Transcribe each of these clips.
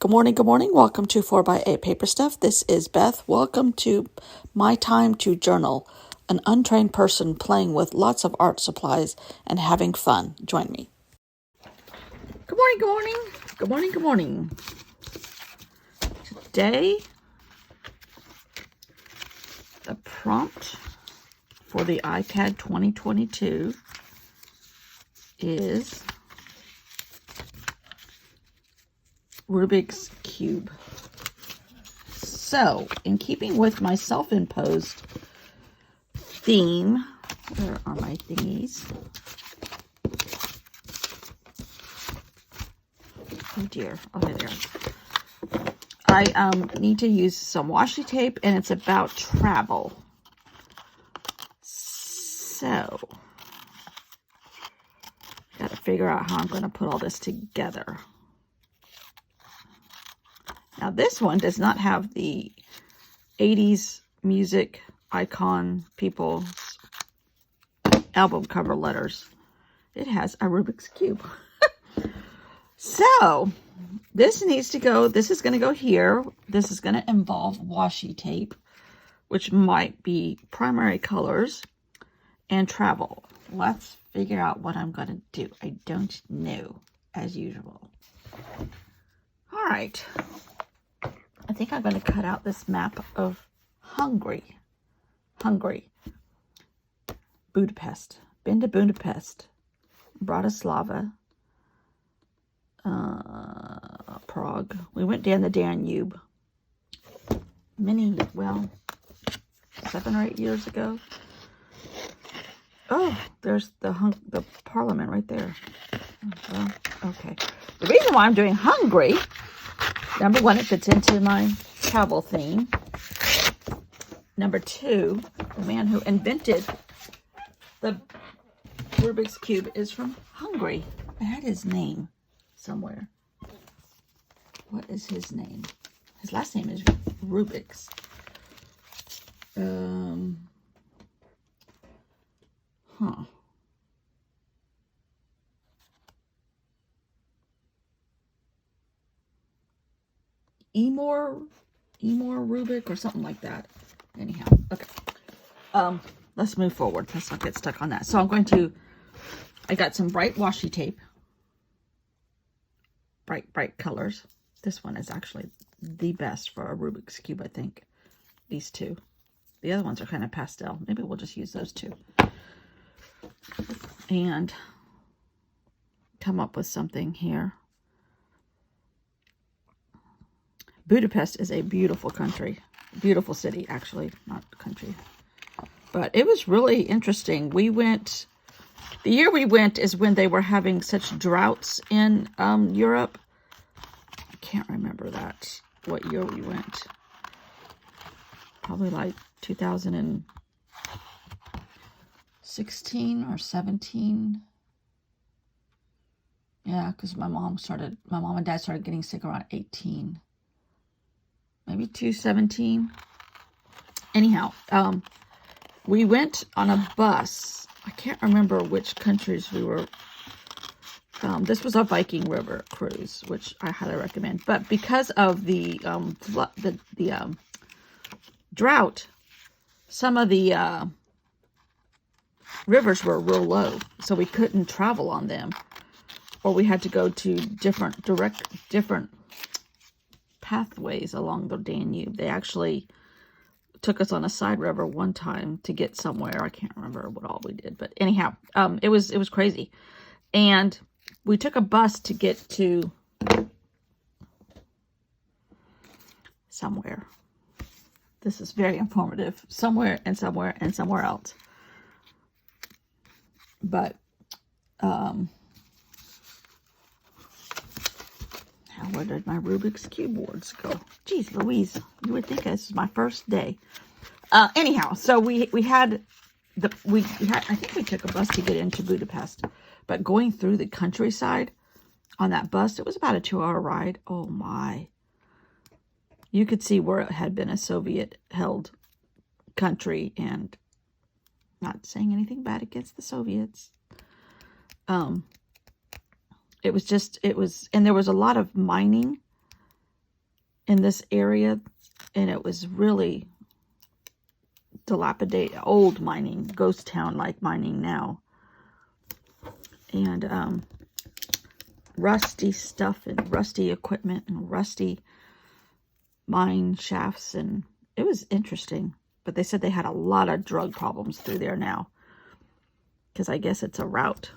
Good morning, good morning. Welcome to 4x8 Paper Stuff. This is Beth. Welcome to My Time to Journal, an untrained person playing with lots of art supplies and having fun. Join me. Good morning, good morning. Good morning, good morning. Today, the prompt for the ICAD 2022 is Rubik's Cube. So, in keeping with my self-imposed theme, where are my thingies? Oh dear, okay, there. I need to use some washi tape, and it's about travel. So, got to figure out how I'm going to put all this together. Now, this one does not have the 80s music icon people's album cover letters. It has a Rubik's Cube. So, this needs to go, this is going to go here. This is going to involve washi tape, which might be primary colors, and travel. Let's figure out what I'm going to do. I don't know, as usual. All right. I think I'm going to cut out this map of Hungary. Budapest. Been to Budapest. Bratislava. Prague. We went down the Danube. 7 or 8 years ago. Oh, there's the parliament right there. Well, okay. The reason why I'm doing Hungary, number one, it fits into my travel theme. Number two, the man who invented the Rubik's Cube is from Hungary. I had his name somewhere. What is his name? His last name is Rubik's. Emor Rubik or something like that. Anyhow, okay. Let's move forward. Let's not get stuck on that. So I got some bright washi tape. Bright colors. This one is actually the best for a Rubik's Cube, I think. These two. The other ones are kind of pastel. Maybe we'll just use those two. And come up with something here. Budapest is a beautiful country. Beautiful city, actually. Not country. But it was really interesting. The year we went is when they were having such droughts in Europe. I can't remember what year we went. Probably like 2016 or 17. Yeah, because my mom and dad started getting sick around 18. Maybe 2017. Anyhow, we went on a bus. I can't remember which countries we were. This was a Viking River cruise, which I highly recommend. But because of the drought, some of the rivers were real low, so we couldn't travel on them, or we had to go to different pathways along the Danube. They actually took us on a side river one time to get somewhere. I can't remember what all we did, but anyhow, it was crazy. And we took a bus to get to somewhere. This is very informative. Somewhere and somewhere and somewhere else. But where did my Rubik's Cube boards go? Geez Louise, you would think this is my first day. Anyhow, so we had I think we took a bus to get into Budapest, but going through the countryside on that bus, it was about a 2-hour ride. Oh my. You could see where it had been a Soviet-held country, and not saying anything bad against the Soviets. And there was a lot of mining in this area, and it was really dilapidated, old mining, ghost town like mining now. And rusty stuff and rusty equipment and rusty mine shafts, and it was interesting. But they said they had a lot of drug problems through there now, because I guess it's a route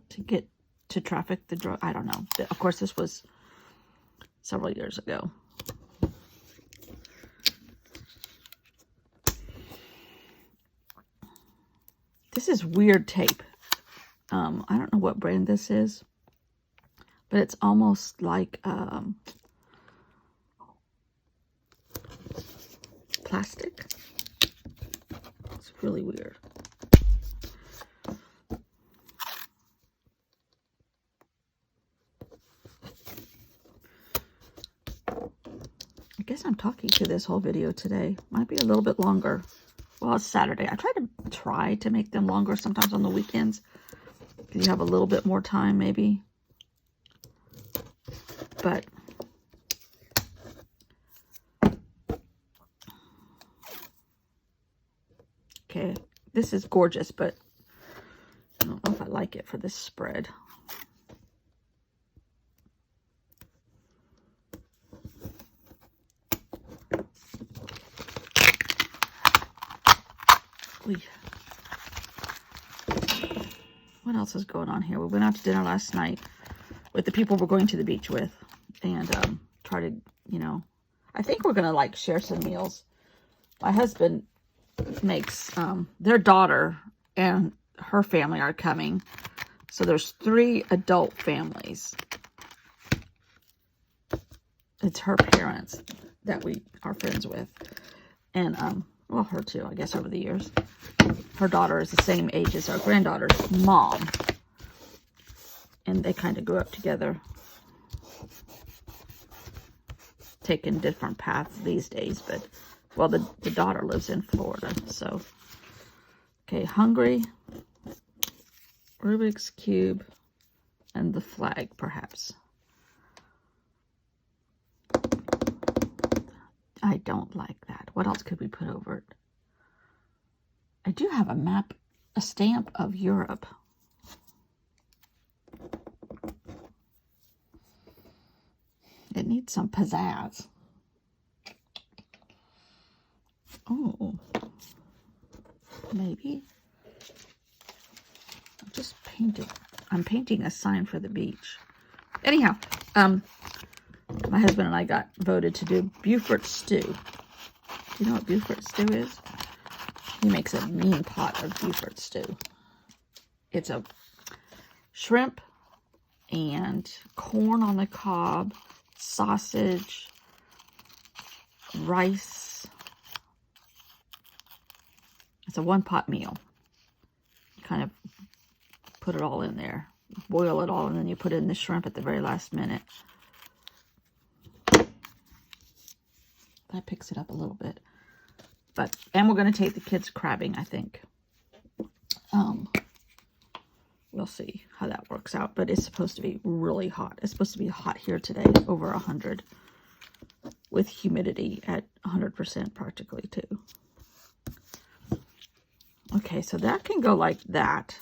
to get to traffic the drug. I don't know. Of course, this was several years ago. This is weird tape. I don't know what brand this is, but it's almost like plastic. It's really weird. I guess I'm talking to this whole video today. Might be a little bit longer. Well, it's Saturday. I try to make them longer sometimes on the weekends, because you have a little bit more time maybe. But okay, this is gorgeous, but I don't know if I like it for this spread. What else is going on here? We went out to dinner last night with the people we're going to the beach with, and try to, you know, I think we're gonna like share some meals. My husband makes their daughter and her family are coming, so there's 3 adult families. It's her parents that we are friends with, and well, her too, I guess, over the years. Her daughter is the same age as our granddaughter's mom, and they kind of grew up together, taking different paths these days. But well, the daughter lives in Florida. So okay, hungry, Rubik's Cube, and the flag, perhaps. I don't like that. What else could we put over it? I do have a map, a stamp of Europe. It needs some pizzazz. Oh, maybe. I'll just paint it. I'm painting a sign for the beach. Anyhow, my husband and I got voted to do Beaufort stew. Do you know what Beaufort stew is? He makes a mean pot of Beaufort stew. It's a shrimp and corn on the cob, sausage, rice. It's a one-pot meal. You kind of put it all in there, boil it all, and then you put in the shrimp at the very last minute. That picks it up a little bit. And we're going to take the kids crabbing, I think. We'll see how that works out. But it's supposed to be really hot. It's supposed to be hot here today, over 100, with humidity at 100% practically too. Okay, so that can go like that.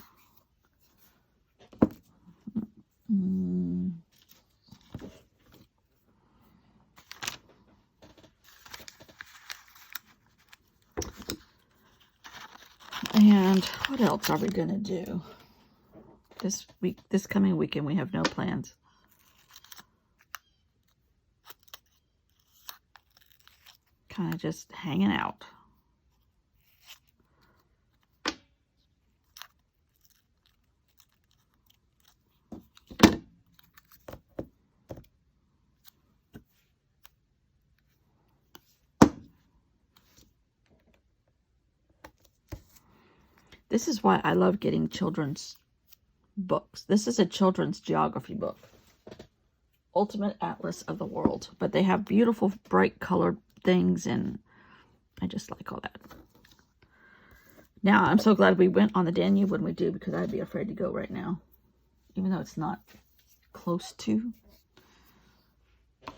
And what else are we going to do? This coming weekend, we have no plans. Kind of just hanging out. This is why I love getting children's books. This is a children's geography book. Ultimate Atlas of the World. But they have beautiful, bright colored things, and I just like all that. Now, I'm so glad we went on the Danube when we do, because I'd be afraid to go right now. Even though it's not close to.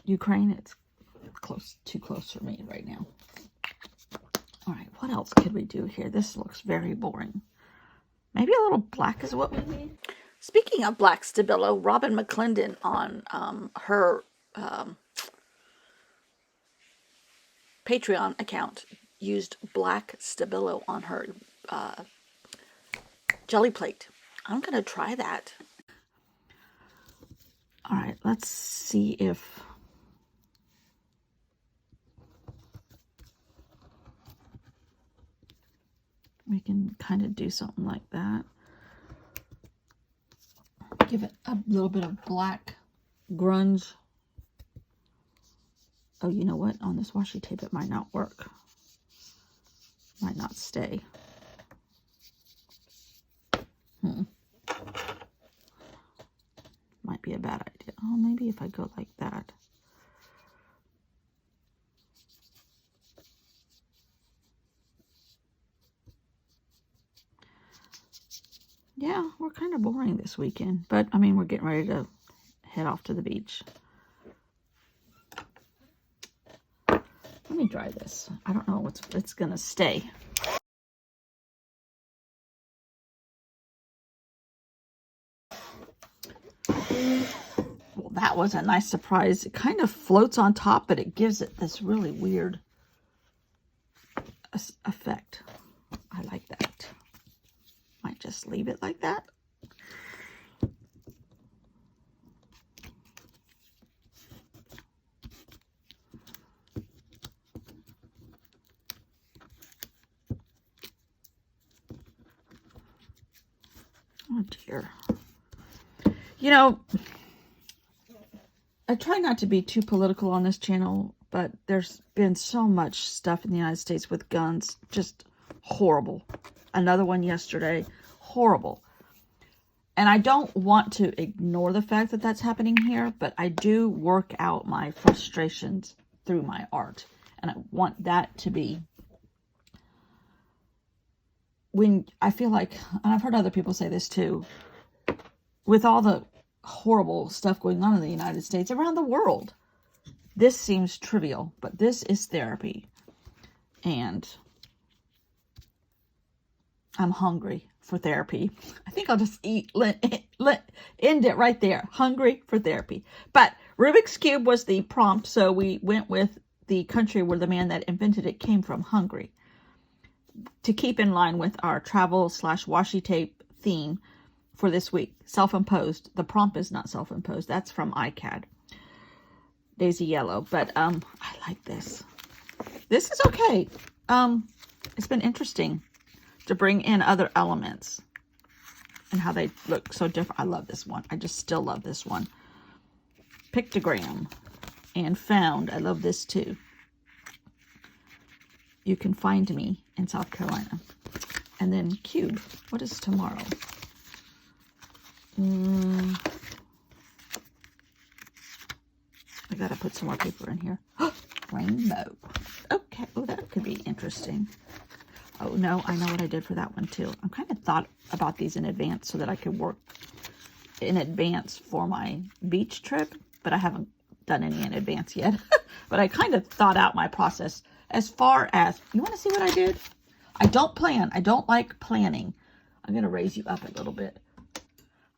Ukraine. It's too close for me right now. All right, what else could we do here? This looks very boring. Maybe a little black is what we need. Speaking of black Stabilo, Robin McClendon on her Patreon account used black Stabilo on her jelly plate. I'm going to try that. All right, let's see if we can kind of do something like that. Give it a little bit of black grunge. Oh, you know what? On this washi tape, it might not work. Might not stay. Might be a bad idea. Oh, maybe if I go like that. Yeah, we're kind of boring this weekend. But, I mean, we're getting ready to head off to the beach. Let me try this. I don't know if it's going to stay. Well, that was a nice surprise. It kind of floats on top, but it gives it this really weird effect. I like that. Might just leave it like that. Oh dear. You know, I try not to be too political on this channel, but there's been so much stuff in the United States with guns. Just horrible. Another one yesterday. Horrible. And I don't want to ignore the fact that that's happening here, but I do work out my frustrations through my art. And I want that to be, when I feel like, and I've heard other people say this too, with all the horrible stuff going on in the United States, around the world, this seems trivial, but this is therapy. And I'm hungry for therapy. I think I'll just end it right there. Hungry for therapy. But Rubik's Cube was the prompt, so we went with the country where the man that invented it came from, Hungary. To keep in line with our travel/washi tape theme for this week. Self-imposed. The prompt is not self-imposed. That's from ICAD. Daisy Yellow. But I like this. This is okay. It's been interesting to bring in other elements and how they look so different. I love this one. I just still love this one. Pictogram and Found. I love this too. You Can Find Me in South Carolina. And then Cube. What is tomorrow? I gotta put some more paper in here. Rainbow. Okay. Oh, that could be interesting. Oh, no, I know what I did for that one, too. I'm kind of thought about these in advance so that I could work in advance for my beach trip, but I haven't done any in advance yet. But I kind of thought out my process as far as, you want to see what I did? I don't plan. I don't like planning. I'm going to raise you up a little bit.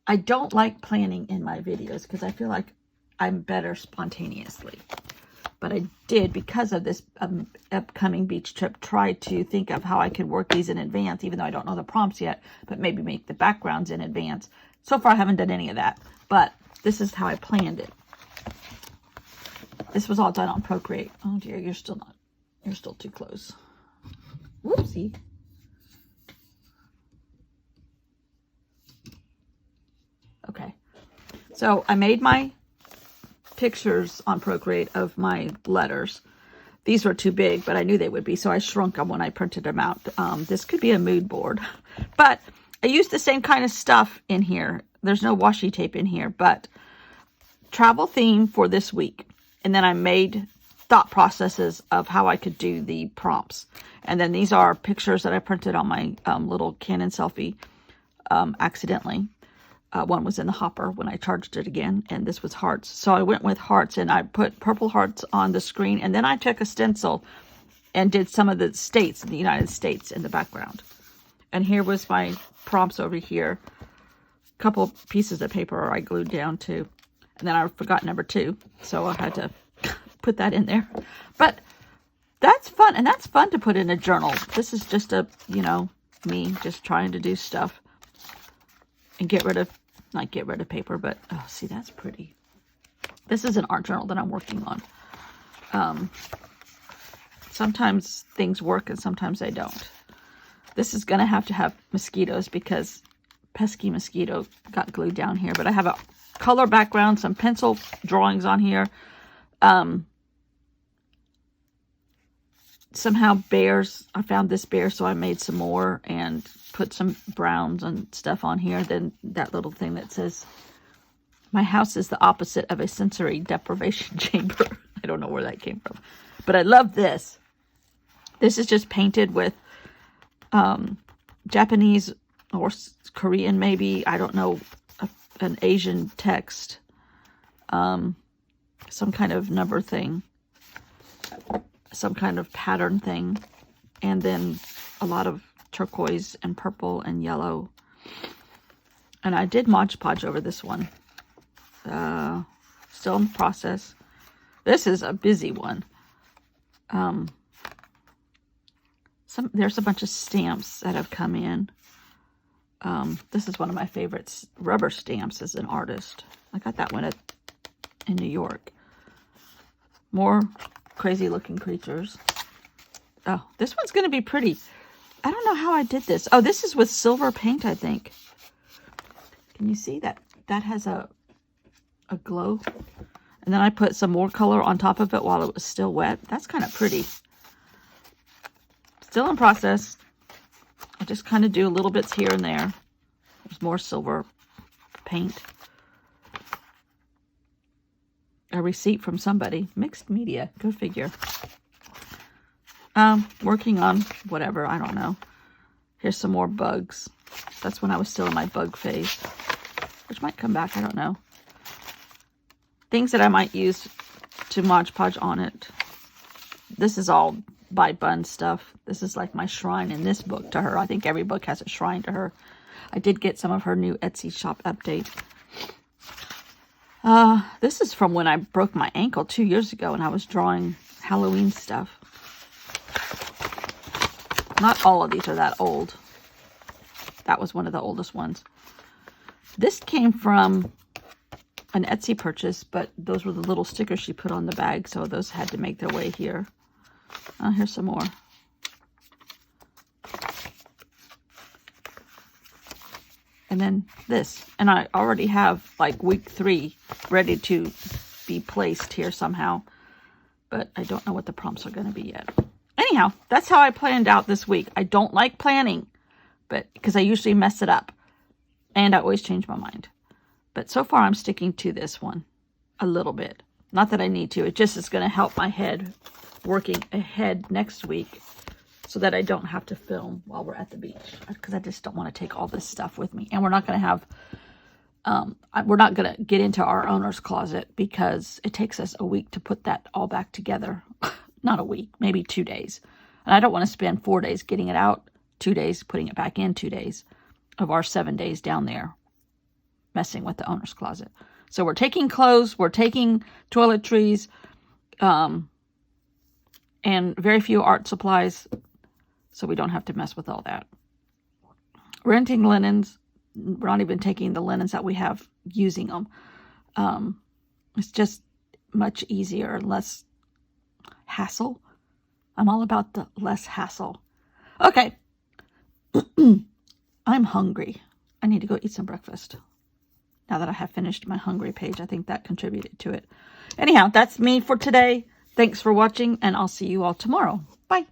I don't like planning in my videos because I feel like I'm better spontaneously. But I did, because of this upcoming beach trip, try to think of how I could work these in advance, even though I don't know the prompts yet, but maybe make the backgrounds in advance. So far, I haven't done any of that, but this is how I planned it. This was all done on Procreate. Oh dear, you're still too close. Whoopsie. Okay, so I made my pictures on Procreate of my letters. These were too big, but I knew they would be, so I shrunk them when I printed them out. This could be a mood board, but I used the same kind of stuff in here. There's no washi tape in here, but travel theme for this week. And then I made thought processes of how I could do the prompts. And then these are pictures that I printed on my little Canon selfie accidentally. One was in the hopper when I charged it again, and this was hearts. So I went with hearts, and I put purple hearts on the screen, and then I took a stencil and did some of the states in the United States in the background. And here was my prompts over here. A couple pieces of paper I glued down too. And then I forgot number 2, so I had to put that in there. But that's fun, and that's fun to put in a journal. This is just a, you know, me just trying to do stuff and get rid of, not get rid of paper, but, oh, see, that's pretty. This is an art journal that I'm working on. Sometimes things work and sometimes they don't. This is going to have mosquitoes because pesky mosquito got glued down here. But I have a color background, some pencil drawings on here. Somehow bears, I found this bear, so I made some more and put some browns and stuff on here. Then that little thing that says, my house is the opposite of a sensory deprivation chamber. I don't know where that came from. But I love this. This is just painted with Japanese or Korean maybe, I don't know, an Asian text. Some kind of number thing. Some kind of pattern thing. And then a lot of turquoise and purple and yellow. And I did Mod Podge over this one. Still in process. This is a busy one. There's a bunch of stamps that have come in. This is one of my favorites. Rubber stamps as an artist. I got that one in New York. More crazy looking creatures. Oh, this one's going to be pretty. I don't know how I did this. Oh, this is with silver paint, I think. Can you see that? That has a glow. And then I put some more color on top of it while it was still wet. That's kind of pretty. Still in process. I just kind of do little bits here and there. There's more silver paint. A receipt from somebody. Mixed media. Go figure. Working on whatever. I don't know. Here's some more bugs. That's when I was still in my bug phase. Which might come back. I don't know. Things that I might use to Mod Podge on it. This is all by Bun stuff. This is like my shrine in this book to her. I think every book has a shrine to her. I did get some of her new Etsy shop update. This is from when I broke my ankle 2 years ago and I was drawing Halloween stuff. Not all of these are that old. That was one of the oldest ones. This came from an Etsy purchase, but those were the little stickers she put on the bag, so those had to make their way here. Here's some more. And then this. And I already have like week 3 ready to be placed here somehow. But I don't know what the prompts are going to be yet. Anyhow, that's how I planned out this week. I don't like planning, but because I usually mess it up. And I always change my mind. But so far I'm sticking to this one a little bit. Not that I need to. It just is going to help my head working ahead next week so that I don't have to film while we're at the beach. Because I just don't want to take all this stuff with me. And we're not going to have, we're not going to get into our owner's closet because it takes us a week to put that all back together. Not a week, maybe 2 days. And I don't want to spend 4 days getting it out, 2 days putting it back in, 2 days of our 7 days down there messing with the owner's closet. So we're taking clothes, we're taking toiletries, and very few art supplies, so we don't have to mess with all that. Renting linens, we're not even taking the linens that we have, using them. It's just much easier and less hassle. I'm all about the less hassle. Okay. I'm hungry. I need to go eat some breakfast. Now that I have finished my hungry page, I think that contributed to it. Anyhow, that's me for today. Thanks for watching, and I'll see you all tomorrow. Bye.